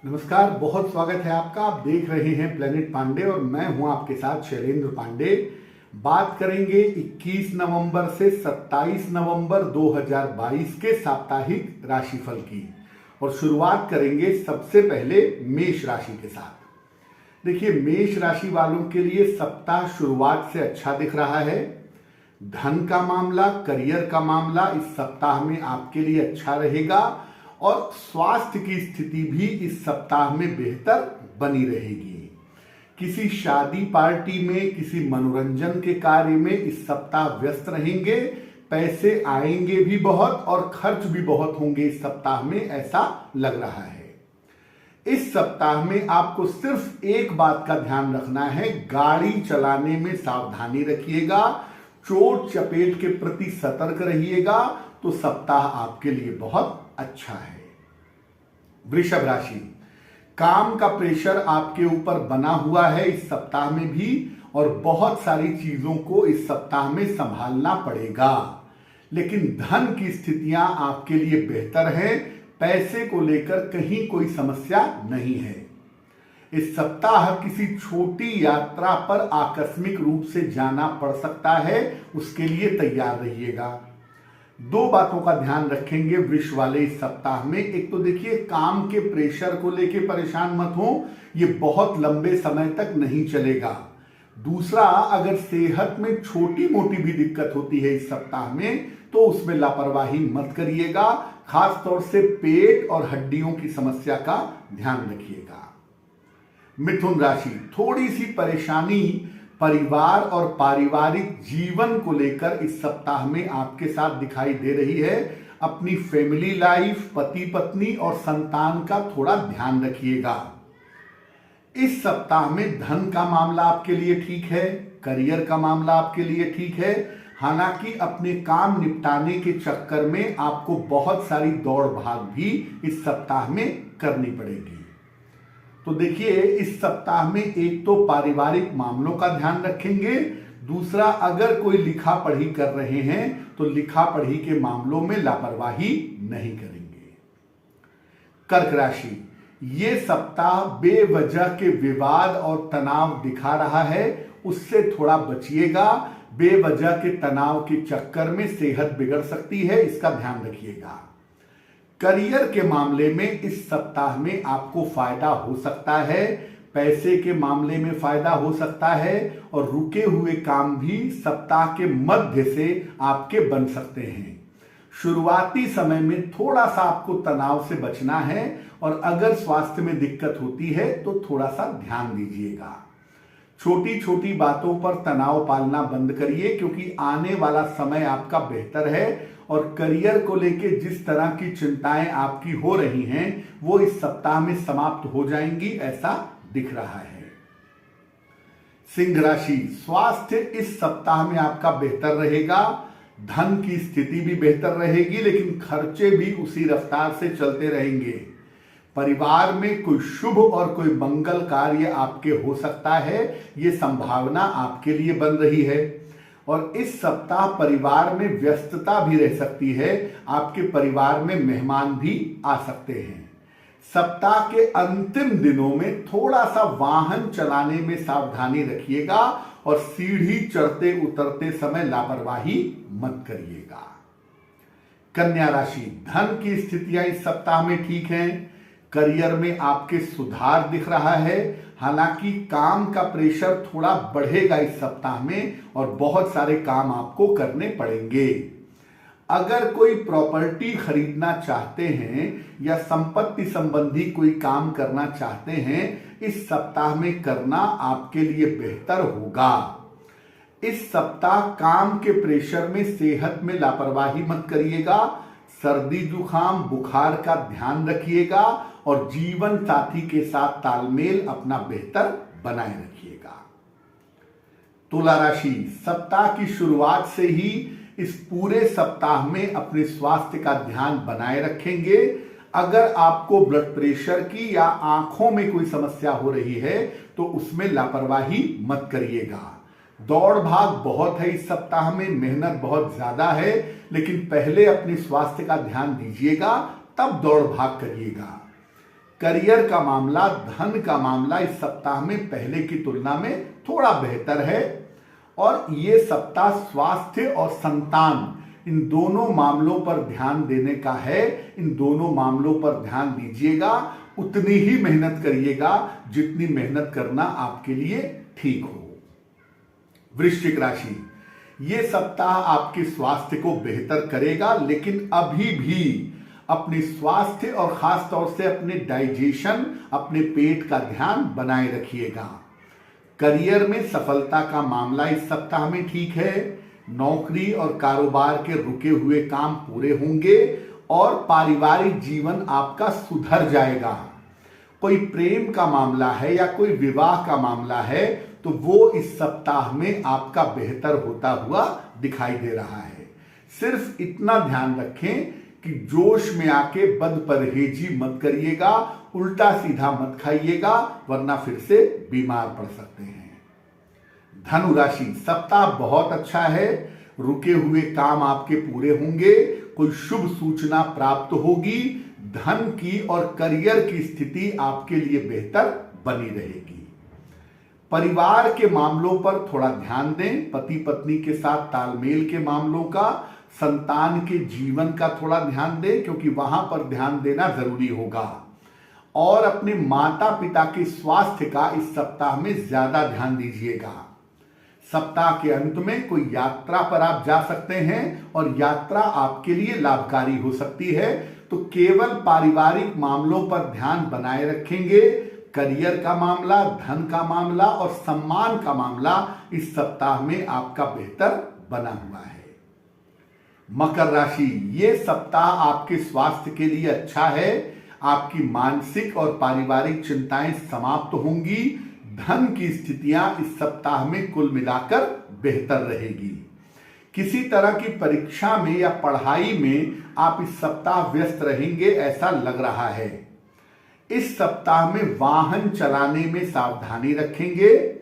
नमस्कार, बहुत स्वागत है आपका। आप देख रहे हैं प्लेनेट पांडे और मैं हूं आपके साथ शैलेंद्र पांडे। बात करेंगे 21 नवंबर से 27 नवंबर 2022 के साप्ताहिक राशिफल की और शुरुआत करेंगे सबसे पहले मेष राशि के साथ। देखिए, मेष राशि वालों के लिए सप्ताह शुरुआत से अच्छा दिख रहा है। धन का मामला, करियर का मामला इस सप्ताह में आपके लिए अच्छा रहेगा और स्वास्थ्य की स्थिति भी इस सप्ताह में बेहतर बनी रहेगी। किसी शादी पार्टी में, किसी मनोरंजन के कार्य में इस सप्ताह व्यस्त रहेंगे। पैसे आएंगे भी बहुत और खर्च भी बहुत होंगे इस सप्ताह में, ऐसा लग रहा है। इस सप्ताह में आपको सिर्फ एक बात का ध्यान रखना है, गाड़ी चलाने में सावधानी रखिएगा, चोट चपेट के प्रति सतर्क रहिएगा, तो सप्ताह आपके लिए बहुत अच्छा है। वृषभ राशि, काम का प्रेशर आपके ऊपर बना हुआ है इस सप्ताह में भी और बहुत सारी चीजों को इस सप्ताह में संभालना पड़ेगा, लेकिन धन की स्थितियां आपके लिए बेहतर है। पैसे को लेकर कहीं कोई समस्या नहीं है। इस सप्ताह किसी छोटी यात्रा पर आकस्मिक रूप से जाना पड़ सकता है, उसके लिए तैयार रहिएगा। दो बातों का ध्यान रखेंगे वृष वाले इस सप्ताह में। एक तो देखिए, काम के प्रेशर को लेके परेशान मत हो, ये बहुत लंबे समय तक नहीं चलेगा। दूसरा, अगर सेहत में छोटी मोटी भी दिक्कत होती है इस सप्ताह में तो उसमें लापरवाही मत करिएगा। खास तौर से पेट और हड्डियों की समस्या का ध्यान रखिएगा। मिथुन राशि, थोड़ी सी परेशानी परिवार और पारिवारिक जीवन को लेकर इस सप्ताह में आपके साथ दिखाई दे रही है। अपनी फैमिली लाइफ, पति पत्नी और संतान का थोड़ा ध्यान रखिएगा। इस सप्ताह में धन का मामला आपके लिए ठीक है, करियर का मामला आपके लिए ठीक है। हालांकि अपने काम निपटाने के चक्कर में आपको बहुत सारी दौड़ भाग भी इस सप्ताह में करनी पड़ेगी। तो देखिए, इस सप्ताह में एक तो पारिवारिक मामलों का ध्यान रखेंगे, दूसरा अगर कोई लिखा पढ़ी कर रहे हैं तो लिखा पढ़ी के मामलों में लापरवाही नहीं करेंगे। कर्क राशि, ये सप्ताह बेवजह के विवाद और तनाव दिखा रहा है, उससे थोड़ा बचिएगा। बेवजह के तनाव के चक्कर में सेहत बिगड़ सकती है, इसका ध्यान रखिएगा। करियर के मामले में इस सप्ताह में आपको फायदा हो सकता है, पैसे के मामले में फायदा हो सकता है और रुके हुए काम भी सप्ताह के मध्य से आपके बन सकते हैं। शुरुआती समय में थोड़ा सा आपको तनाव से बचना है और अगर स्वास्थ्य में दिक्कत होती है तो थोड़ा सा ध्यान दीजिएगा। छोटी छोटी बातों पर तनाव पालना बंद करिए, क्योंकि आने वाला समय आपका बेहतर है और करियर को लेके जिस तरह की चिंताएं आपकी हो रही हैं वो इस सप्ताह में समाप्त हो जाएंगी, ऐसा दिख रहा है। सिंह राशि, स्वास्थ्य इस सप्ताह में आपका बेहतर रहेगा। धन की स्थिति भी बेहतर रहेगी, लेकिन खर्चे भी उसी रफ्तार से चलते रहेंगे। परिवार में कोई शुभ और कोई मंगल कार्य आपके हो सकता है, ये संभावना आपके लिए बन रही है। और इस सप्ताह परिवार में व्यस्तता भी रह सकती है, आपके परिवार में मेहमान भी आ सकते हैं। सप्ताह के अंतिम दिनों में थोड़ा सा वाहन चलाने में सावधानी रखिएगा और सीढ़ी चढ़ते उतरते समय लापरवाही मत करिएगा। कन्या राशि, धन की स्थितियां इस सप्ताह में ठीक हैं। करियर में आपके सुधार दिख रहा है, हालांकि काम का प्रेशर थोड़ा बढ़ेगा इस सप्ताह में और बहुत सारे काम आपको करने पड़ेंगे। अगर कोई प्रॉपर्टी खरीदना चाहते हैं या संपत्ति संबंधी कोई काम करना चाहते हैं, इस सप्ताह में करना आपके लिए बेहतर होगा। इस सप्ताह काम के प्रेशर में सेहत में लापरवाही मत करिएगा। सर्दी जुकाम बुखार का ध्यान रखिएगा और जीवन साथी के साथ तालमेल अपना बेहतर बनाए रखिएगा। तुला राशि, सप्ताह की शुरुआत से ही इस पूरे सप्ताह में अपने स्वास्थ्य का ध्यान बनाए रखेंगे। अगर आपको ब्लड प्रेशर की या आंखों में कोई समस्या हो रही है तो उसमें लापरवाही मत करिएगा। दौड़ भाग बहुत है इस सप्ताह में, मेहनत बहुत ज्यादा है, लेकिन पहले अपने स्वास्थ्य का ध्यान दीजिएगा, तब दौड़ भाग करिएगा। करियर का मामला, धन का मामला इस सप्ताह में पहले की तुलना में थोड़ा बेहतर है। और ये सप्ताह स्वास्थ्य और संतान इन दोनों मामलों पर ध्यान देने का है। इन दोनों मामलों पर ध्यान दीजिएगा, उतनी ही मेहनत करिएगा जितनी मेहनत करना आपके लिए ठीक हो। वृश्चिक राशि, ये सप्ताह आपके स्वास्थ्य को बेहतर करेगा, लेकिन अभी भी अपने स्वास्थ्य और खास तौर से अपने डाइजेशन, अपने पेट का ध्यान बनाए रखिएगा। करियर में सफलता का मामला इस सप्ताह में ठीक है। नौकरी और कारोबार के रुके हुए काम पूरे होंगे और पारिवारिक जीवन आपका सुधर जाएगा। कोई प्रेम का मामला है या कोई विवाह का मामला है तो वो इस सप्ताह में आपका बेहतर होता हुआ दिखाई दे रहा है। सिर्फ इतना ध्यान रखें कि जोश में आके बदपरहेजी मत करिएगा, उल्टा सीधा मत खाइएगा, वरना फिर से बीमार पड़ सकते हैं। धनु राशि, सप्ताह बहुत अच्छा है। रुके हुए काम आपके पूरे होंगे, कोई शुभ सूचना प्राप्त होगी, धन की और करियर की स्थिति आपके लिए बेहतर बनी रहेगी। परिवार के मामलों पर थोड़ा ध्यान दें, पति पत्नी के साथ तालमेल के मामलों का, संतान के जीवन का थोड़ा ध्यान दें क्योंकि वहां पर ध्यान देना जरूरी होगा। और अपने माता पिता के स्वास्थ्य का इस सप्ताह में ज्यादा ध्यान दीजिएगा। सप्ताह के अंत में कोई यात्रा पर आप जा सकते हैं और यात्रा आपके लिए लाभकारी हो सकती है, तो केवल पारिवारिक मामलों पर ध्यान बनाए रखेंगे। करियर का मामला, धन का मामला और सम्मान का मामला इस सप्ताह में आपका बेहतर बना हुआ है। मकर राशि, ये सप्ताह आपके स्वास्थ्य के लिए अच्छा है। आपकी मानसिक और पारिवारिक चिंताएं समाप्त होंगी। धन की स्थितियां इस सप्ताह में कुल मिलाकर बेहतर रहेगी। किसी तरह की परीक्षा में या पढ़ाई में आप इस सप्ताह व्यस्त रहेंगे ऐसा लग रहा है। इस सप्ताह में वाहन चलाने में सावधानी रखेंगे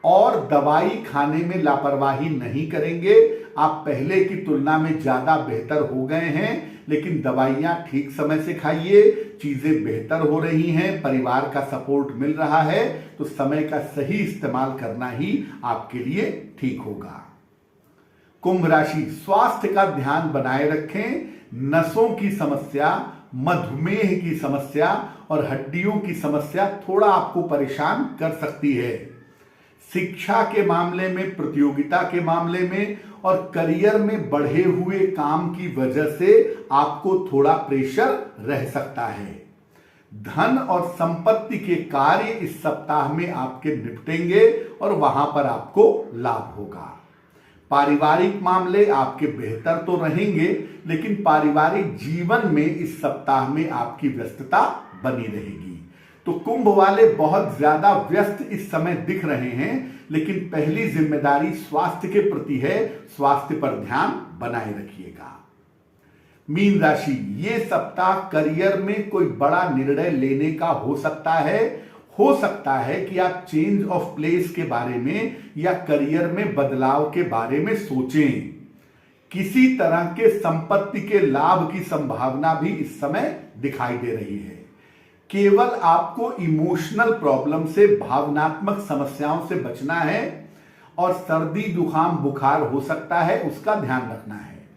और दवाई खाने में लापरवाही नहीं करेंगे। आप पहले की तुलना में ज्यादा बेहतर हो गए हैं, लेकिन दवाइयां ठीक समय से खाइए, चीजें बेहतर हो रही हैं, परिवार का सपोर्ट मिल रहा है, तो समय का सही इस्तेमाल करना ही आपके लिए ठीक होगा। कुंभ राशि, स्वास्थ्य का ध्यान बनाए रखें। नसों की समस्या, मधुमेह की समस्या और हड्डियों की समस्या थोड़ा आपको परेशान कर सकती है। शिक्षा के मामले में, प्रतियोगिता के मामले में और करियर में बढ़े हुए काम की वजह से आपको थोड़ा प्रेशर रह सकता है। धन और संपत्ति के कार्य इस सप्ताह में आपके निपटेंगे और वहां पर आपको लाभ होगा। पारिवारिक मामले आपके बेहतर तो रहेंगे, लेकिन पारिवारिक जीवन में इस सप्ताह में आपकी व्यस्तता बनी रहेगी। तो कुंभ वाले बहुत ज्यादा व्यस्त इस समय दिख रहे हैं, लेकिन पहली जिम्मेदारी स्वास्थ्य के प्रति है। स्वास्थ्य पर ध्यान बनाए रखिएगा। मीन राशि, ये सप्ताह करियर में कोई बड़ा निर्णय लेने का हो सकता है। हो सकता है कि आप चेंज ऑफ प्लेस के बारे में या करियर में बदलाव के बारे में सोचें। किसी तरह के संपत्ति के लाभ की संभावना भी इस समय दिखाई दे रही है। केवल आपको इमोशनल प्रॉब्लम से, भावनात्मक समस्याओं से बचना है और सर्दी, जुकाम, बुखार हो सकता है, उसका ध्यान रखना है।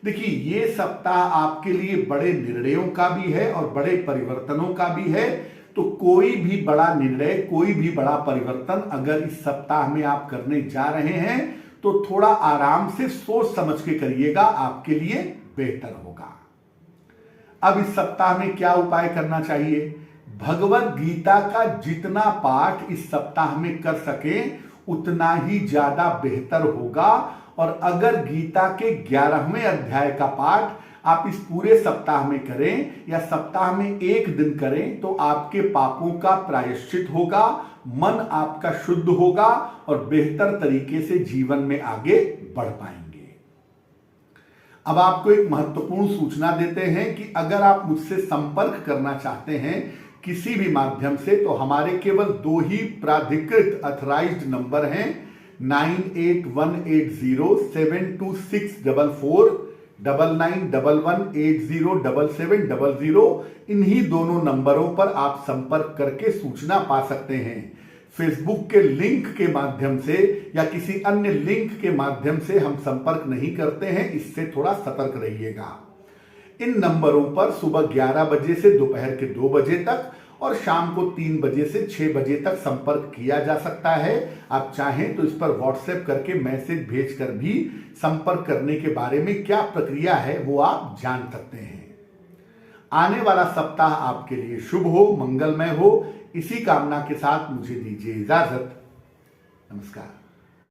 देखिए, ये सप्ताह आपके लिए बड़े निर्णयों का भी है और बड़े परिवर्तनों का भी है। तो कोई भी बड़ा निर्णय, कोई भी बड़ा परिवर्तन अगर इस सप्ताह में आप करने जा रहे हैं तो थोड़ा आराम से सोच समझ के करिएगा, आपके लिए बेहतर होगा। अब इस सप्ताह में क्या उपाय करना चाहिए? भगवत गीता का जितना पाठ इस सप्ताह में कर सकें उतना ही ज्यादा बेहतर होगा। और अगर गीता के 11वें अध्याय का पाठ आप इस पूरे सप्ताह में करें या सप्ताह में एक दिन करें तो आपके पापों का प्रायश्चित होगा, मन आपका शुद्ध होगा और बेहतर तरीके से जीवन में आगे बढ़ पाएंगे। अब आपको एक महत्वपूर्ण सूचना देते हैं कि अगर आप मुझसे संपर्क करना चाहते हैं किसी भी माध्यम से, तो हमारे केवल 2 ही प्राधिकृत अथराइज्ड नंबर हैं, 9818072644, 9911807700। इन्हीं दोनों नंबरों पर आप संपर्क करके सूचना पा सकते हैं। फेसबुक के लिंक के माध्यम से या किसी अन्य लिंक के माध्यम से हम संपर्क नहीं करते हैं, इससे थोड़ा सतर्क रहिएगा। इन नंबरों पर सुबह 11 बजे से दोपहर के 2 बजे तक और शाम को 3 बजे से 6 बजे तक संपर्क किया जा सकता है। आप चाहें तो इस पर व्हाट्सएप करके मैसेज भेजकर भी संपर्क करने के बारे में क्या प्रक्रिया है वो आप जान सकते हैं। आने वाला सप्ताह आपके लिए शुभ हो, मंगलमय हो, इसी कामना के साथ मुझे दीजिए इजाजत। नमस्कार।